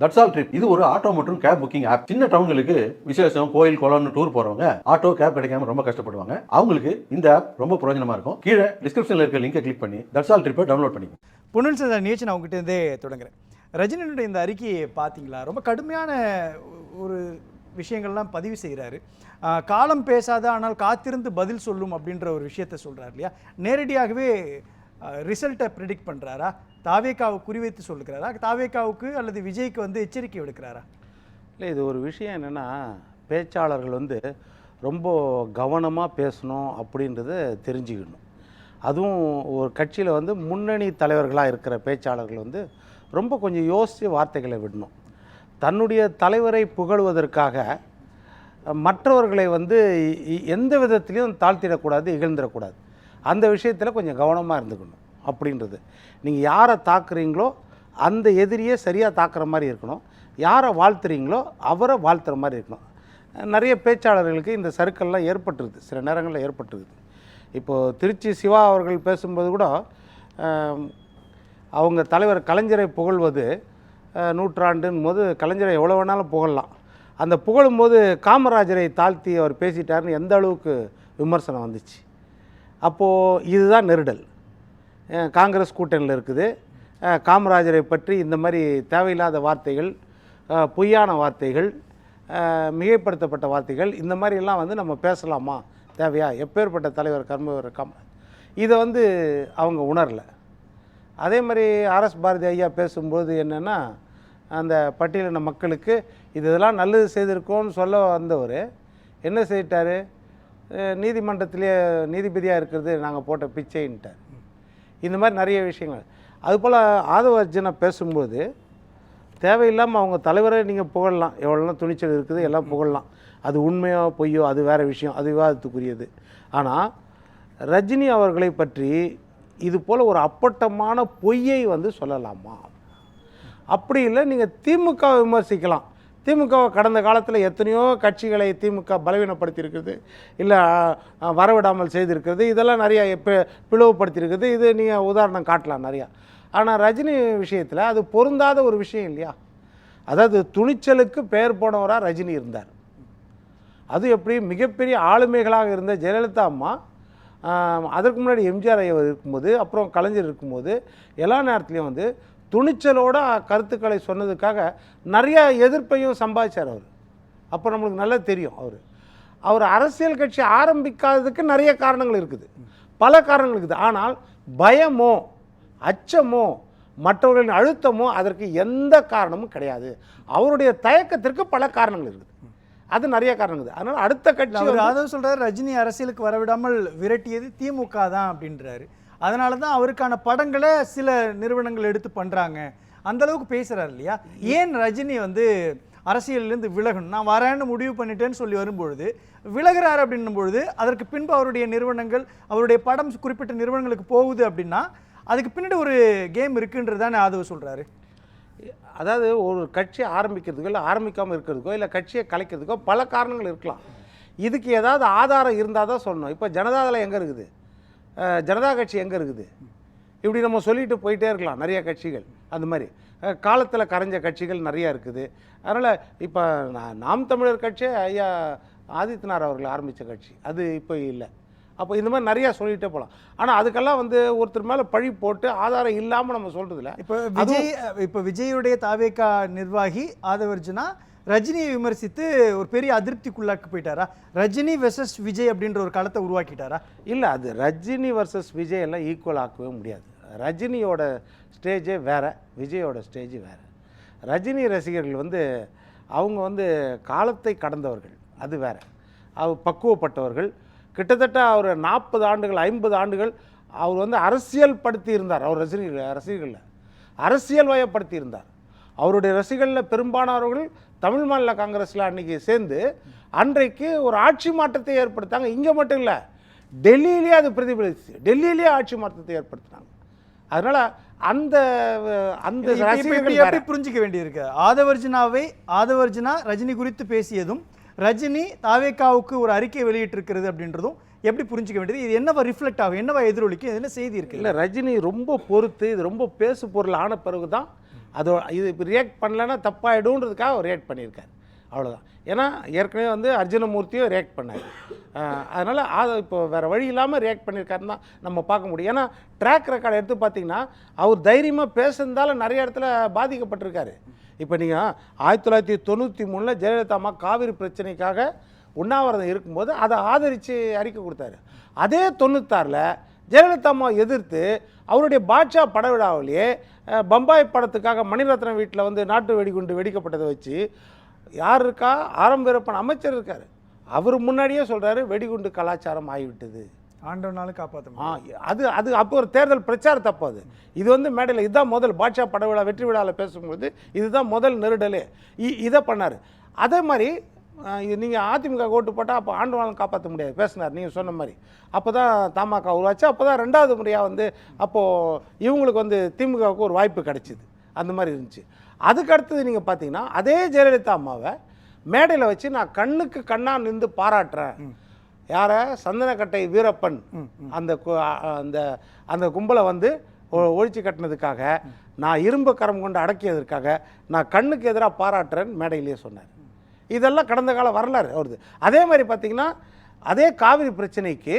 That's all trip இது ஒரு auto மற்றும் கேப் புக்கிங் ஆப். சின்ன டவுன்களுக்கு விசேஷம், கோயில், குளம்னு டூர் போறவங்க ஆட்டோ கேப் கிடைக்காம ரொம்ப கஷ்டப்படுவாங்க. அவங்களுக்கு இந்த ஆப் ரொம்ப பிரயோஜனமா இருக்கும். கீழே டிஸ்கிரிப்ஷன்ல இருக்க லிங்கை கிளிக் பண்ணி தட்ஸ் ஆல் ட்ரிப்பை டவுன்லோட் பண்ணிக்கோங்க. பொன்னியின் செல்வன் நிகழ்ச்சி நான் உங்ககிட்ட இருந்தே தொடங்குறேன். ரஜினியுடைய இந்த அறிக்கையை பார்த்தீங்களா? ரொம்ப கடுமையான ஒரு விஷயங்கள்லாம் பதிவு செய்கிறாரு. காலம் பேசாத ஆனால் காத்திருந்து பதில் சொல்லும் அப்படின்ற ஒரு விஷயத்த சொல்கிறார் இல்லையா? நேரடியாகவே ரிசல்ட்டை ப்ரிடிக்ட் பண்ணுறாரா? தாவேக்காவை குறிவைத்து சொல்லுகிறாரா? தாவேக்காவுக்கு அல்லது விஜய்க்கு வந்து எச்சரிக்கை விடுக்கிறாரா? இல்லை, இது ஒரு விஷயம் என்னென்னா, பேச்சாளர்கள் வந்து ரொம்ப கவனமாக பேசணும் அப்படின்றத தெரிஞ்சுக்கணும். அதுவும் ஒரு கட்சியில் வந்து முன்னணி தலைவர்களாக இருக்கிற பேச்சாளர்கள் வந்து ரொம்ப கொஞ்சம் யோசித்து வார்த்தைகளை விடணும். தன்னுடைய தலைவரை புகழ்வதற்காக மற்றவர்களை வந்து எந்த விதத்துலையும் தாழ்த்திடக்கூடாது, இகழ்ந்துடக்கூடாது. அந்த விஷயத்தில் கொஞ்சம் கவனமாக இருந்துக்கணும் அப்படின்றது. நீங்கள் யாரை தாக்குறீங்களோ அந்த எதிரியை சரியாக தாக்குற மாதிரி இருக்கணும். யாரை வாழ்த்துறீங்களோ அவரை வாழ்த்துற மாதிரி இருக்கணும். நிறைய பேச்சாளர்களுக்கு இந்த சறுக்கல்லாம் ஏற்பட்டுருது, சில நேரங்களில் ஏற்பட்டுருக்குது. இப்போது திருச்சி சிவா அவர்கள் பேசும்போது கூட அவங்க தலைவர் கலைஞரை புகழ்வது நூற்றாண்டுன்னு போது கலைஞரை எவ்வளோ வேணாலும் புகழலாம். அந்த புகழும்போது காமராஜரை தாழ்த்தி அவர் பேசிட்டாருன்னு எந்த அளவுக்கு விமர்சனம் வந்துச்சு. அப்போது இதுதான் நெருடல். காங்கிரஸ் கூட்டணியில் இருக்குது. காமராஜரை பற்றி இந்த மாதிரி தேவையில்லாத வார்த்தைகள், பொய்யான வார்த்தைகள், மிகைப்படுத்தப்பட்ட வார்த்தைகள், இந்த மாதிரிலாம் வந்து நம்ம பேசலாமா? தேவையா? எப்பேற்பட்ட தலைவர் கர்மவர் இதை வந்து அவங்க உணரலை. அதே மாதிரி ஆர்எஸ் பாரதி ஐயா பேசும்போது என்னென்னா, அந்த பட்டியலின மக்களுக்கு இதெல்லாம் நல்லது செய்திருக்கோன்னு சொல்ல வந்தவர் என்ன செய்யிட்டார்? நீதிமன்றத்திலே நீதிபதியாக இருக்கிறது நாங்கள் போட்ட பிச்சைன்ட்டார். இந்த மாதிரி நிறைய விஷயங்கள். அதுபோல் ஆதவ அர்ஜுனா பேசும்போது தேவையில்லாமல் அவங்க தலைவரை நீங்கள் புகழலாம், எவ்வளோலாம் துணிச்சல் இருக்குது எல்லாம் புகழலாம். அது உண்மையோ பொய்யோ அது வேறு விஷயம், அது விவாதத்துக்குரியது. ஆனால் ரஜினி அவர்களை பற்றி இது போல் ஒரு அப்பட்டமான பொய்யை வந்து சொல்லலாமா? அப்படி இல்லை, நீங்கள் திமுகவை விமர்சிக்கலாம். திமுகவை கடந்த காலத்தில் எத்தனையோ கட்சிகளை திமுக பலவீனப்படுத்தியிருக்கிறது, இல்லை வரவிடாமல் செய்திருக்கிறது, இதெல்லாம் நிறையா பிளவுபடுத்தியிருக்குது. இது நீங்கள் உதாரணம் காட்டலாம் நிறையா. ஆனால் ரஜினி விஷயத்தில் அது பொருந்தாத ஒரு விஷயம் இல்லையா? அதாவது துணிச்சலுக்கு பெயர் போனவராக ரஜினி இருந்தார். அது எப்படி மிகப்பெரிய ஆளுமைகளாக இருந்த ஜெயலலிதா அம்மா, அதற்கு முன்னாடி எம்ஜிஆர் ஐயா இருக்கும்போது, அப்புறம் கலைஞர் இருக்கும்போது, எல்லா நேரத்துலையும் வந்து துணிச்சலோட கருத்துக்களை சொன்னதுக்காக நிறைய எதிர்ப்பையும் சம்பாதிச்சார் அவர். அப்போ நம்மளுக்கு நல்லா தெரியும். அவர் அரசியல் கட்சி ஆரம்பிக்காததுக்கு நிறைய காரணங்கள் இருக்குது, பல காரணங்கள் இருக்குது. ஆனால் பயமோ அச்சமோ மற்றவர்களின் அழுத்தமோ அதற்கு எந்த காரணமும் கிடையாது. அவருடைய தயக்கத்திற்கு பல காரணங்கள் இருக்குது, அது நிறைய காரணம் இருக்குது. அதனால் அடுத்த கட்சி அதாவது சொல்கிறார், ரஜினி அரசியலுக்கு வரவிடாமல் விரட்டியது திமுக தான் அப்படின்றாரு. அதனால தான் அவருக்கான படங்களை சில நிறுவனங்கள் எடுத்து பண்ணுறாங்க, அந்தளவுக்கு பேசுகிறார் இல்லையா? ஏன் ரஜினி வந்து அரசியலிருந்து விலகணும், நான் வரேன்னு முடிவு பண்ணிட்டேன்னு சொல்லி வரும்பொழுது விலகிறார் அப்படின்னும் பொழுது அதற்கு பின்பு அவருடைய நிறுவனங்கள், அவருடைய படம் குறிப்பிட்ட நிறுவனங்களுக்கு போகுது அப்படின்னா அதுக்கு பின்னாடி ஒரு கேம் இருக்குன்றதானே ஆதவ சொல்கிறாரு. அதாவது ஒரு கட்சியை ஆரம்பிக்கிறதுக்கோ இல்லை ஆரம்பிக்காமல் இருக்கிறதுக்கோ இல்லை கட்சியை கலைக்கிறதுக்கோ பல காரணங்கள் இருக்கலாம். இதுக்கு ஏதாவது ஆதாரம் இருந்தால் தான் சொல்லணும். இப்போ ஜனதாதளம் எங்கே இருக்குது, ஜனதா கட்சி எங்கே இருக்குது, இப்படி நம்ம சொல்லிட்டு போயிட்டே இருக்கலாம். நிறைய கட்சிகள் அந்த மாதிரி காலத்தில் கரைஞ்ச கட்சிகள் நிறையா இருக்குது. அதனால் இப்போ நாம் தமிழர் கட்சி ஐயா ஆதித்யநாத் அவர்கள் ஆரம்பித்த கட்சி, அது இப்போ இல்லை. அப்போ இந்த மாதிரி நிறையா சொல்லிகிட்டே போகலாம். ஆனால் அதுக்கெல்லாம் வந்து ஒருத்தர் மேலே பழி போட்டு ஆதாரம் இல்லாமல் நம்ம சொல்கிறதில்ல. இப்போ விஜயுடைய தாவேகா நிர்வாகி ஆதவர்ஜுனா ரஜினியை விமர்சித்து ஒரு பெரிய அதிருப்திக்குள்ளாக்கி போயிட்டாரா? ரஜினி வெர்சஸ் விஜய் அப்படின்ற ஒரு களத்தை உருவாக்கிட்டாரா? இல்லை, அது ரஜினி வர்சஸ் விஜய் எல்லாம் ஈக்குவல் ஆக்கவே முடியாது. ரஜினியோட ஸ்டேஜே வேறு, விஜயோட ஸ்டேஜ் வேறு. ரஜினி ரசிகர்கள் வந்து அவங்க வந்து காலத்தை கடந்தவர்கள், அது வேறு. அவர் பக்குவப்பட்டவர்கள். கிட்டத்தட்ட அவர் 40 ஆண்டுகள் 50 ஆண்டுகள் அவர் வந்து அரசியல் படுத்தி இருந்தார். அவர் ரசிகர்களில் அரசியல் வயப்படுத்தி இருந்தார். அவருடைய ரசிகர்களில் பெரும்பாலானவர்கள் தமிழ் மாநில காங்கிரஸில் அன்றைக்கி சேர்ந்து அன்றைக்கு ஒரு ஆட்சி மாற்றத்தை ஏற்படுத்தாங்க. இங்கே மட்டும் இல்லை, டெல்லியிலே அது பிரதிபலிச்சு, டெல்லியிலே ஆட்சி மாற்றத்தை ஏற்படுத்தினாங்க. அதனால் அந்த அந்த எப்படி புரிஞ்சிக்க வேண்டியிருக்கு? ஆதவர்ஜுனா ரஜினி குறித்து பேசியதும், ரஜினி தாவேக்காவுக்கு ஒரு அறிக்கை வெளியிட்டிருக்கிறது அப்படின்றதும் எப்படி புரிஞ்சிக்க வேண்டியது? இது என்னவா ரிஃப்ளெக்ட் ஆகும், என்னவா எதிரொலிக்கும், என்ன செய்தி இருக்கு? இல்லை, ரஜினி ரொம்ப பொறுத்து இது ரொம்ப பேசு பொருள் ஆன பிறகு தான் இது இப்போ ரியாக்ட் பண்ணலன்னா தப்பாயிடும்ன்றதுக்காக அவர் ரியாக்ட் பண்ணியிருக்காரு, அவ்வளோதான். ஏன்னா ஏற்கனவே வந்து அர்ஜுனமூர்த்தியும் ரியாக்ட் பண்ணார். அதனால் அதை இப்போ வேறு வழி இல்லாமல் ரியாக்ட் பண்ணியிருக்காருன்னு தான் நம்ம பார்க்க முடியும். ஏன்னா ட்ராக் ரெக்கார்டை எடுத்து பார்த்தீங்கன்னா அவர் தைரியமாக பேசுனதால நிறைய இடத்துல பாதிக்கப்பட்டிருக்காரு. இப்போ நீங்கள் 1993 ஜெயலலிதா அம்மா காவிரி பிரச்சனைக்காக உண்ணாவிரதம் இருக்கும்போது அதை ஆதரித்து அறிக்கை கொடுத்தாரு. அதே 96 ஜெயலலிதா அம்மா எதிர்த்து அவருடைய பாட்ஷா பட விழாவிலேயே பம்பாய் படத்துக்காக மணிரத்னம் வீட்டில் வந்து நாட்டு வெடிகுண்டு வெடிக்கப்பட்டதை வச்சு யார் இருக்கா, ஆரம் வீரப்பன் அமைச்சர் இருக்கார், அவர் முன்னாடியே சொல்கிறாரு வெடிகுண்டு கலாச்சாரம் ஆகிவிட்டது, ஆண்டவனாலும் காப்பாற்ற. அது அப்போ ஒரு தேர்தல் பிரச்சார தப்பு. இது வந்து மேடையில் இதுதான் முதல் பாட்ஷா பட விழா வெற்றி விழாவில் பேசும்போது இதுதான் முதல் நெருடலே இதை பண்ணார். அதே மாதிரி நீங்கள் அதிமுக ஓட்டு போட்டால் அப்போ ஆண்டவனாலும் காப்பாற்ற முடியாது பேசினார் நீங்கள் சொன்ன மாதிரி. அப்போ தான் தமாக உருவாச்சு. அப்போ தான் 2வது முறையாக வந்து அப்போது இவங்களுக்கு வந்து திமுகவுக்கு ஒரு வாய்ப்பு கிடைச்சிது, அந்த மாதிரி இருந்துச்சு. அதுக்கு அடுத்தது நீங்கள் பார்த்தீங்கன்னா அதே ஜெயலலிதா அம்மாவை மேடையில் வச்சு நான் கண்ணுக்கு கண்ணாக நின்று பாராட்டுறேன், யாரை, சந்தனக்கட்டை வீரப்பன் அந்த கும்பலை வந்து ஒழிச்சு கட்டினதுக்காக, நான் இரும்பு கரம் கொண்டு அடக்கியதற்காக நான் கண்ணுக்கு எதிராக பாராட்டுறேன்னு மேடையிலேயே சொன்னார். இதெல்லாம் கடந்த கால வரலாறு அவருது. அதே மாதிரி பார்த்திங்கன்னா அதே காவிரி பிரச்சனைக்கு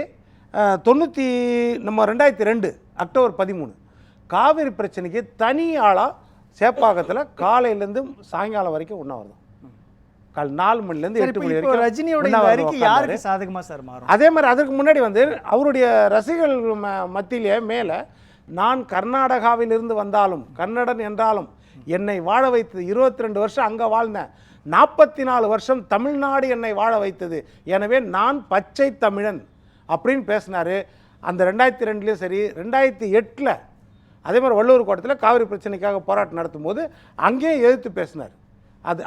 2002 அக்டோபர் 13 காவிரி பிரச்சனைக்கு தனி ஆளாக சேப்பாக்கத்தில் காலையிலேருந்து சாயங்காலம் வரைக்கும் உண்ணாவிரதம், கால் 4 மணிலேருந்து 8 மணி வரைக்கும் ரஜினியோட அறிக்கை யாருக்கு சாதகமா சார் மாறும்? அதே மாதிரி அதுக்கு முன்னாடி வந்து அவருடைய ரசிகர்கள் மத்தியிலே மேலே நான் கர்நாடகாவிலிருந்து வந்தாலும் கன்னடன் என்றாலும் என்னை வாழ வைத்தது 22 வருஷம் அங்கே வாழ்ந்தேன், 44 வருஷம் தமிழ்நாடு என்னை வாழ வைத்தது, எனவே நான் பச்சை தமிழன் அப்படின்னு பேசினார். அந்த 2002 சரி 2008 அதே மாதிரி வள்ளுவர் கோட்டத்தில் காவிரி பிரச்சனைக்காக போராட்டம் நடத்தும் போது அங்கேயும் எதிர்த்து பேசினார்.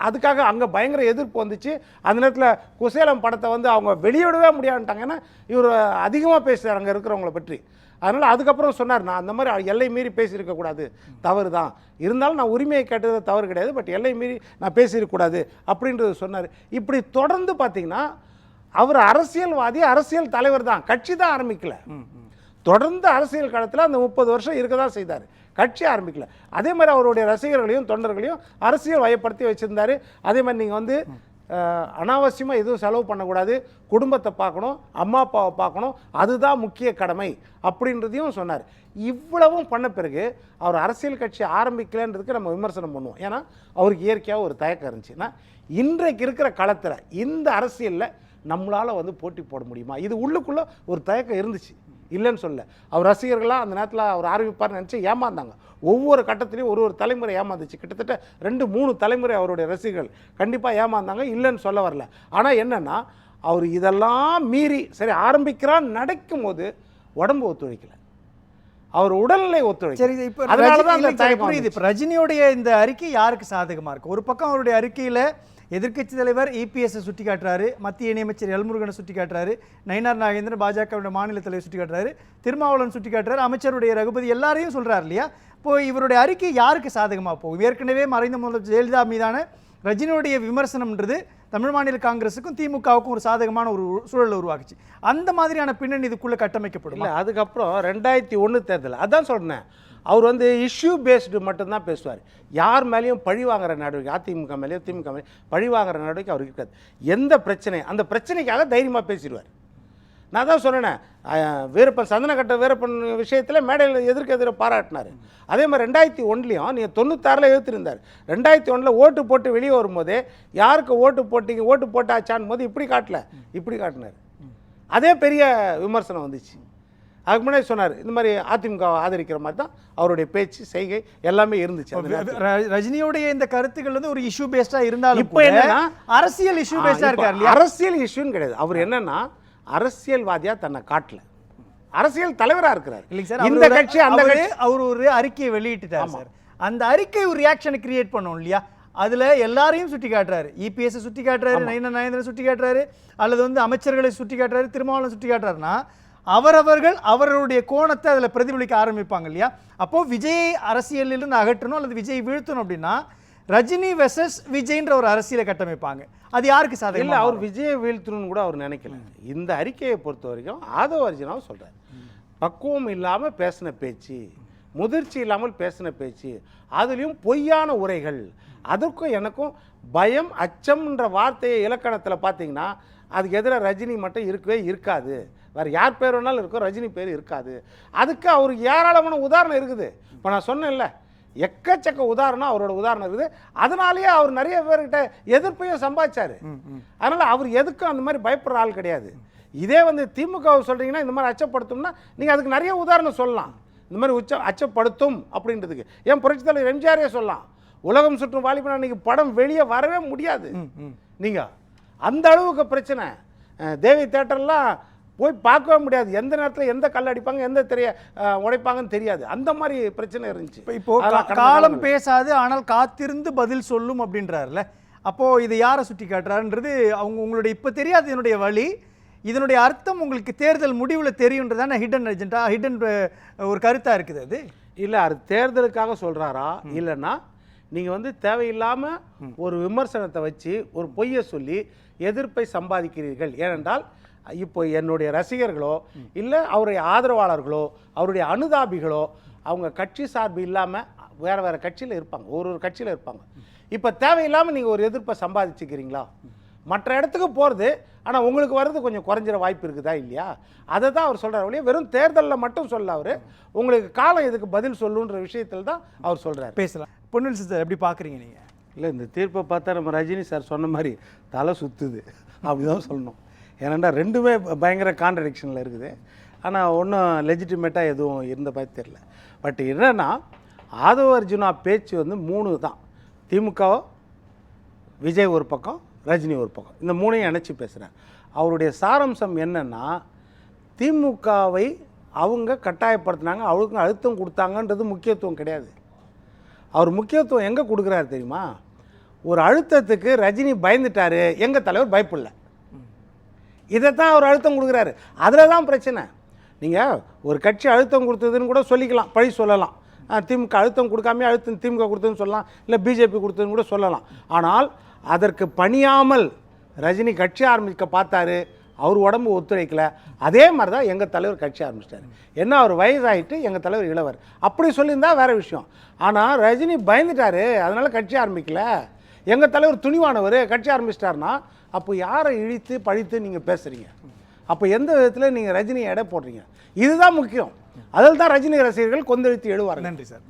அதுக்காக அங்கே பயங்கர எதிர்ப்பு வந்துச்சு. அந்த நேரத்தில் குசேலம் படத்தை வந்து அவங்க வெளியிடவே முடியாதுட்டாங்க, ஏன்னா இவர் அதிகமாக பேசுகிறார் அங்கே இருக்கிறவங்கள பற்றி. அதனால் அதுக்கப்புறம் சொன்னார், நான் அந்த மாதிரி எல்லை மீறி பேசியிருக்கக்கூடாது, தவறு தான், இருந்தாலும் நான் உரிமையை கேட்டது தவறு கிடையாது, பட் எல்லை மீறி நான் பேசியிருக்கக்கூடாது அப்படின்றது சொன்னார். இப்படி தொடர்ந்து பார்த்தீங்கன்னா அவர் அரசியல்வாதி, அரசியல் தலைவர் தான், கட்சி தான் ஆரம்பிக்கல. தொடர்ந்து அரசியல் காலத்தில் அந்த 30 வருஷம் இருக்க தான் செய்தார், கட்சி ஆரம்பிக்கல. அதே மாதிரி அவருடைய ரசிகர்களையும் தொண்டர்களையும் அரசியல் வயப்படுத்தி வச்சுருந்தார். அதே மாதிரி நீங்கள் வந்து அனாவசியமாக எதுவும் செலவு பண்ணக்கூடாது, குடும்பத்தை பார்க்கணும், அம்மா அப்பாவை பார்க்கணும், அதுதான் முக்கிய கடமை அப்படின்றதையும் சொன்னார். இவ்வளவும் பண்ண பிறகு அவர் அரசியல் கட்சி ஆரம்பிக்கலன்றதுக்கு நம்ம விமர்சனம் பண்ணுவோம். ஏன்னா அவருக்கு இயற்கையாக ஒரு தயக்கம் இருந்துச்சுன்னா இன்றைக்கு இருக்கிற களத்தில் இந்த அரசியலில் நம்மளால் வந்து போட்டி போட முடியுமா, இது உள்ளுக்குள்ளே ஒரு தயக்கம் இருந்துச்சு, இல்லைன்னு சொல்ல. அவர் ரசிகர்களாக அந்த நேரத்தில் அவர் ஆரம்பிப்பார்னு நினச்சி ஏமாந்தாங்க. ஒவ்வொரு கட்டத்திலையும் ஒரு தலைமுறை ஏமாந்துச்சு, கிட்டத்தட்ட 2-3 தலைமுறை அவருடைய ரசிகர்கள் கண்டிப்பாக ஏமாந்தாங்க, இல்லைன்னு சொல்ல வரல. ஆனால் என்னென்னா அவர் இதெல்லாம் மீறி சரி ஆரம்பிக்கிறான்னு நடக்கும் போது உடம்பு ஒத்துழைக்கல, அவர் உடல்நிலை ஒத்துழைக்கல. இப்போ அதனால தான் புரியுது. இப்போ ரஜினியோடைய இந்த அறிக்கை யாருக்கு சாதகமாக இருக்குது? ஒரு பக்கம் அவருடைய அறிக்கையில் எதிர்க்கட்சி தலைவர் இபிஎஸ்ஸை சுட்டி காட்டுறாரு, மத்திய இணையமைச்சர் எல்முருகனை சுட்டி காட்டுறாரு, நயினார் நாகேந்திரன் பாஜகவுடைய மாநில தலைவர் சுட்டி காட்டுறாரு, திருமாவளவன் சுட்டி காட்டுறாரு, அமைச்சருடைய ரகுபதி எல்லாரையும் சொல்கிறார் இல்லையா? இப்போது இவருடைய அறிக்கை யாருக்கு சாதகமாக போகும்? ஏற்கனவே மறைந்த முதல்வர் ஜெயலலிதா மீதான ரஜினியுடைய விமர்சனம்ன்றது தமிழ் மாநில காங்கிரஸுக்கும் திமுகவுக்கும் ஒரு சாதகமான ஒரு சூழலை உருவாக்குச்சு. அந்த மாதிரியான பின்னணி இதுக்குள்ளே கட்டமைக்கப்படும். அதுக்கப்புறம் 2001 தேர்தல் அதான் சொன்னேன், அவர் வந்து இஷ்யூ பேஸ்டு மட்டும்தான் பேசுவார். யார் மேலேயும் பழி வாங்குற நடவடிக்கை, அதிமுக மேலேயும் திமுக மேலேயும் பழி வாங்குற நடவடிக்கை அவருக்கு இருக்காது. எந்த பிரச்சனை அந்த பிரச்சனைக்காக தைரியமாக பேசிடுவார். நான் தான் சொன்னேன், வீரப்பன் சந்தனக்கட்ட வீரப்பன் விஷயத்தில் மேடையில் எதிர்க்க பாராட்டினார். அதே மாதிரி 2001 நீங்கள் 96 எதிர்த்திருந்தார். 2001 ஓட்டு போட்டு வெளியே வரும்போதே யாருக்கு ஓட்டு போட்டிங்க, ஓட்டு போட்டாச்சான் போது இப்படி காட்டல, இப்படி காட்டினார். அதே பெரிய விமர்சனம் வந்துச்சு. அதுக்கு முன்னாடி சொன்னார், இந்த மாதிரி அதிமுக ஆதரிக்கிற மாதிரி தான் அவருடைய பேச்சு செய்கை எல்லாமே இருந்துச்சு. ரஜினியோடைய இந்த கருத்துக்கள் வந்து ஒரு இஷ்யூ பேஸ்டா இருந்தாலும் இப்போ என்னன்னா அரசியல் இஷ்யூ பேஸ்டா இருக்காரு. அரசியல் இஷ்யூன்னு கிடையாது. அவர் என்னன்னா அரசியல்வாதியா தன்னை காட்டல, அரசியல் தலைவரா இருக்கிறார். இல்லைங்க சார், இந்த கட்சி அந்த கட்சி அவர் ஒரு அறிக்கையை வெளியிட்டுட்டார் சார். அந்த அறிக்கை ஒரு ரியாக்ஷனை கிரியேட் பண்ணும் இல்லையா? அதுல எல்லாரையும் சுட்டி காட்டுறாரு, இபிஎஸ் சுட்டி காட்டுறாரு, நயினார் நாகேந்திரன் சுட்டி காட்டுறாரு, அல்லது வந்து அமைச்சர்களை சுட்டி காட்டுறாரு, திருமாவளவன் சுட்டி காட்டுறாருன்னா அவரவர்கள் அவர்களுடைய கோணத்தை அதில் பிரதிபலிக்க ஆரம்பிப்பாங்க இல்லையா? அப்போது விஜயை அரசியலிலிருந்து அகற்றணும் அல்லது விஜய் வீழ்த்தணும் அப்படின்னா ரஜினி வெர்சஸ் விஜய்ன்ற ஒரு அரசியலை கட்டமைப்பாங்க. அது யாருக்கு சாதகம்? இல்லை, அவர் விஜயை வீழ்த்தணும்னு கூட அவர் நினைக்கல. இந்த அறிக்கையை பொறுத்த வரைக்கும் ஆதவ அர்ஜுனாவும் சொல்கிறார், பக்குவம் இல்லாமல் பேசின பேச்சு, முதிர்ச்சி இல்லாமல் பேசின பேச்சு, அதுலேயும் பொய்யான உரைகள். அதுக்கும் எனக்கும் பயம், அச்சம்ன்ற வார்த்தையை இலக்கணத்தில் பார்த்தீங்கன்னா அதுக்கு எதிராக ரஜினி மட்டும் இருக்கவே இருக்காது. வேறு யார் பேர் வேணாலும் இருக்கும், ரஜினி பேர் இருக்காது. அதுக்கு அவருக்கு ஏராளமான உதாரணம் இருக்குது. இப்போ நான் சொன்னேன்ல, எக்கச்சக்க உதாரணம், அவரோட உதாரணம் இருக்குது. அதனாலேயே அவர் நிறைய பேர்கிட்ட எதிர்ப்பையும் சம்பாதிச்சார். அதனால் அவர் எதுக்கும் அந்த மாதிரி பயப்படுற ஆள் கிடையாது. இதே வந்து திமுகவை சொல்கிறீங்கன்னா இந்த மாதிரி அச்சப்படுத்தும்னா நீங்கள் அதுக்கு நிறைய உதாரணம் சொல்லலாம். இந்த மாதிரி அச்சப்படுத்தும் அப்படின்றதுக்கு ஏன் புரட்சித் தலைவர் எம்ஜிஆரே சொல்லலாம். உலகம் சுற்றும் வாலிபன் அன்னைக்கு படம் வெளியே வரவே முடியாது. நீங்கள் அந்த அளவுக்கு பிரச்சனை. தேவி தேட்டர்லாம் போய் பார்க்கவே முடியாது. எந்த நேரத்தில் எந்த கல் அடிப்பாங்க, எந்த திரையை உடைப்பாங்கன்னு தெரியாது. அந்த மாதிரி பிரச்சனை இருந்துச்சு. இப்போ காலம் பேசாது ஆனால் காத்திருந்து பதில் சொல்லும் அப்படின்றாருல. அப்போது இது யாரை சுட்டி காட்டுறாருன்றது உங்களுடைய இப்போ தெரியாது இதனுடைய வழி. இதனுடைய அர்த்தம் உங்களுக்கு தேர்தல் முடிவில் தெரியுன்றதான ஹிடன் ஏஜெண்டா, ஹிடன் ஒரு கருத்தாக இருக்குது. அது இல்லை, அது தேர்தலுக்காக சொல்கிறாரா இல்லைன்னா நீங்கள் வந்து தேவையில்லாமல் ஒரு விமர்சனத்தை வச்சு ஒரு பொய்யை சொல்லி எதிர்ப்பை சம்பாதிக்கிறீர்கள். ஏனென்றால் இப்போ என்னுடைய ரசிகர்களோ இல்லை அவருடைய ஆதரவாளர்களோ அவருடைய அனுதாபிகளோ அவங்க கட்சி சார்பு இல்லாமல் வேறு வேறு கட்சியில் இருப்பாங்க, ஒரு கட்சியில் இருப்பாங்க. இப்போ தேவையில்லாமல் நீங்கள் ஒரு எதிர்ப்பை சம்பாதிச்சுக்கிறீங்களா? மற்ற இடத்துக்கு போகிறது ஆனால் உங்களுக்கு வர்றது கொஞ்சம் குறைஞ்சிற வாய்ப்பு இருக்குதா இல்லையா? அதை தான் அவர் சொல்கிறார். ஒழிய வெறும் தேர்தலில் மட்டும் சொல்ல அவர் உங்களுக்கு காலம் இதுக்கு பதில் சொல்லுன்ற விஷயத்தில் தான் அவர் சொல்கிறார். பேசலாம். பொன்னில் சார் எப்படி பார்க்குறீங்க நீங்கள்? இல்லை, இந்த தீர்ப்பை பார்த்தா நம்ம ரஜினி சார் சொன்ன மாதிரி தலை சுற்றுது அப்படிதான் சொல்லணும். ஏன்னாண்டா ரெண்டுமே பயங்கர கான்ட்ரடிக்ஷனில் இருக்குது. ஆனால் ஒன்றும் லெஜிட்டிமேட்டாக எதுவும் இருந்த மாதிரி தெரியல. பட் என்னென்னா ஆதவ அர்ஜுனா பேச்சு வந்து 3 தான். திமுக, விஜய் ஒரு பக்கம், ரஜினி ஒரு பக்கம், இந்த 3ஐயும் இணைச்சி பேசுகிறார். அவருடைய சாராம்சம் என்னென்னா திமுகவை அவங்க கட்டாயப்படுத்தினாங்க, அவங்களுக்கு அழுத்தம் கொடுத்தாங்கன்றது முக்கியத்துவம் கிடையாது. அவர் முக்கியத்துவம் எங்கே கொடுக்குறாரு தெரியுமா? ஒரு அழுத்தத்துக்கு ரஜினி பயந்துட்டார், எங்கள் தலைவர் பயப்படல, இதை தான் அவர் அழுத்தம் கொடுக்குறாரு. அதில் தான் பிரச்சனை. நீங்கள் ஒரு கட்சி அழுத்தம் கொடுத்ததுன்னு கூட சொல்லிக்கலாம், பழி சொல்லலாம். திமுக அழுத்தம் கொடுக்காமே அழுத்தம் திமுக கொடுத்ததுன்னு சொல்லலாம், இல்லை பிஜேபி கொடுத்ததுன்னு கூட சொல்லலாம். ஆனால் அதற்கு பணியாமல் ரஜினி கட்சி ஆரம்பிக்க பார்த்தாரு, அவர் உடம்பு ஒத்துழைக்கல. அதே மாதிரி தான் எங்கள் தலைவர் கட்சி ஆரம்பிச்சிட்டார். என்ன, அவர் வயதாகிட்டு எங்கள் தலைவர் இளவர் அப்படி சொல்லியிருந்தா வேறு விஷயம். ஆனால் ரஜினி பயந்துட்டார், அதனால் கட்சி ஆரம்பிக்கல. எங்கள் தலைவர் துணிவானவர் கட்சி ஆரம்பிச்சிட்டாருன்னா அப்போ யாரை இழித்து பழித்து நீங்கள் பேசுகிறீங்க? அப்போ எந்த விதத்தில் நீங்கள் ரஜினியை எடை போடுறீங்க? இதுதான் முக்கியம். அதில் தான் ரஜினி ரசிகர்கள் கொந்தளித்து எழுவார்கள். நன்றி சார்.